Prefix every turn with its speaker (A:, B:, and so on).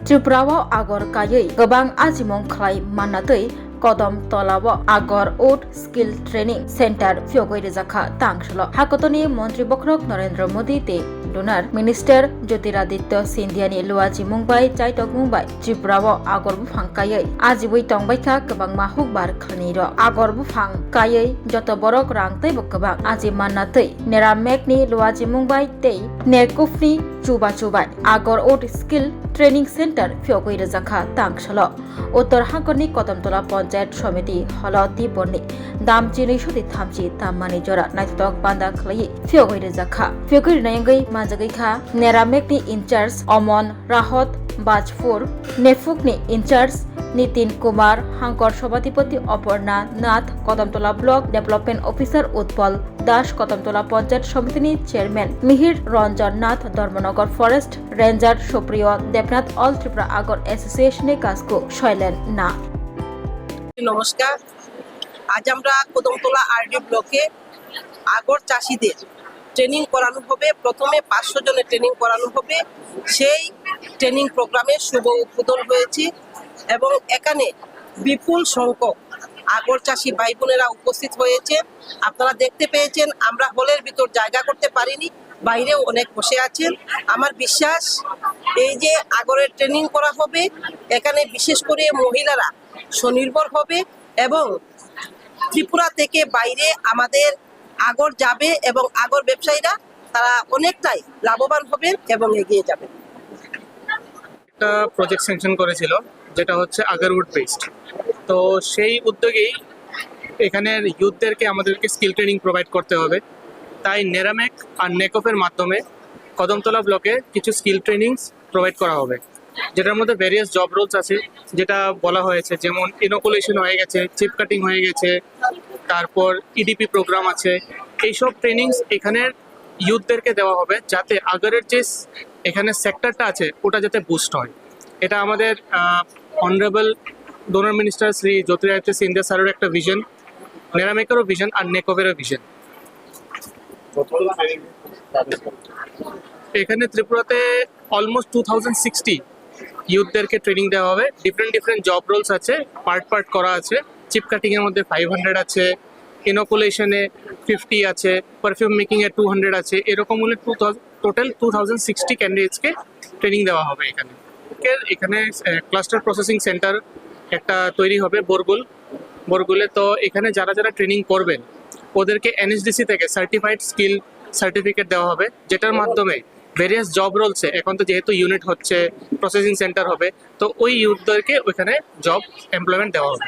A: त्रिपुराव आगर कायै गोबां आजिमं खालाय माननातै कदम तलाव आगर उड स्किल ट्रेनिंग सेंटर फ्योगै रेजाखा तांगसलो हाकतनि मंत्री बख्रक नरेंद्र मोदी ते डोनार मिनिस्टर ज्योतिरादित्य सिंधियानि लुवाजी मुंबाई चाइटक मुंबाई त्रिपुराव आगर बुफां कायै आजिबै तंबायखा गोबां माहुक बार खनिर आगर बुफां कायै जत बरक रांतै बकबां आजि माननातै नेरामेकनि लुवाजी मुंबाई ते नेरकुफनि चुबा चुबाय आगर उड स्किल ट्रेनिंग सेंटर फ्योगै रेजाखा तांगसलो उत्तर हाकरनि कदमतला पंचायत समिति हल तिबरनि दामचि 230 ताममानि जरा नायथक बान्दा खलायै फ्योगै रेजाखा फ्योगै रेनायगै मानजागैखा नेरामेकनि इंचार्ज अमन राहत बाजपुर नेफुकनि इंचार्ज नितिन कुमार हांकर सभापति Aparna Nath Kadamtala block development officer Utpal Das Kadamtala panchayat समितिनि chairman Mihir Ranjan Nath Dharmanagar forest ranger Supriya Debnath all Tripura आगर एसोसिएशने काजको शैलेन ना।
B: नमस्कार, आज আমরা কদমতলা আরডি ব্লকে আগর চাষীদের ট্রেনিং করানো হবে। প্রথমে 500 জনের ট্রেনিং করানো হবে। সেই ট্রেনিং প্রোগ্রামে শুভ উদ্বোধন হয়েছে এবং এখানে বিপুল সংখ্যক আগর চাষী ভাই বোনেরা উপস্থিত হয়েছে। আপনারা দেখতে পেয়েছেন, আমরা হলের ভিতর জায়গা করতে পারিনি, বাইরেও অনেক বসে আছেন। আমার বিশ্বাস এই যে আগরের ট্রেনিং করা হবে, এখানে বিশেষ করে মহিলারা স্বনির্ভর হবে এবং ত্রিপুরা থেকে বাইরে আমাদের আগর যাবে এবং আগর ব্যবসায়ীরা তারা অনেকটাই লাভবান হবেন এবং এগিয়ে যাবেন।
C: একটা প্রজেক্ট স্যাংশন করেছিল যেটা হচ্ছে আগরউড বেসড, তো সেই উদ্যোগেই এখানের ইউথদেরকে আমাদেরকে স্কিল ট্রেনিং প্রোভাইড করতে হবে। তাই নেরামেক আর নেকফের মাধ্যমে কদমতলা ব্লকে কিছু স্কিল ট্রেনিংস প্রোভাইড করা হবে, যেটার মধ্যে ভেরিয়াস জব রোলস আছে যেটা বলা হয়েছে, যেমন ইনোকুলেশন হয়ে গেছে, চিপ কাটিং হয়ে গেছে, তারপর ইডিপি প্রোগ্রাম আছে। এইসব ট্রেনিংস এখানের ইউথদেরকে দেওয়া হবে যাতে আগরের যে এখানে সেক্টরটা আছে ওটা যাতে বুস্ট হয়। এটা আমাদের honourable DoNER minister Shri Jyotiraditya Scindia স্যারের একটা ভিশন, নেরামেকেরও ভিশন আর নেকফেরও ভিশন। এখানে ত্রিপুরাতে অলমোস্ট 2060 ইউথদেরকে ট্রেনিং দেওয়া হবে। ডিফারেন্ট জব রোলস আছে, পার্ট করা আছে। চিপ কাটিংয়ের মধ্যে 500 আছে, ইনোকুলেশনে 50 আছে, পারফিউম মেকিংয়ে 200 আছে। এরকম হলে টোটাল 2060 ক্যান্ডিডেটসকে ট্রেনিং দেওয়া হবে। এখানে ক্লাস্টার প্রসেসিং সেন্টার একটা তৈরি হবে বরগুলে। তো এখানে যারা ট্রেনিং করবেন ওদেরকে এনএসডিসি থেকে সার্টিফাইড স্কিল সার্টিফিকেট দেওয়া হবে, যেটার মাধ্যমে ভেরিয়াস জব রোলসে এখন তো যেহেতু ইউনিট হচ্ছে, প্রসেসিং সেন্টার হবে, তো ওই ইউথদেরকে ওইখানে জব এমপ্লয়মেন্ট দেওয়া হবে।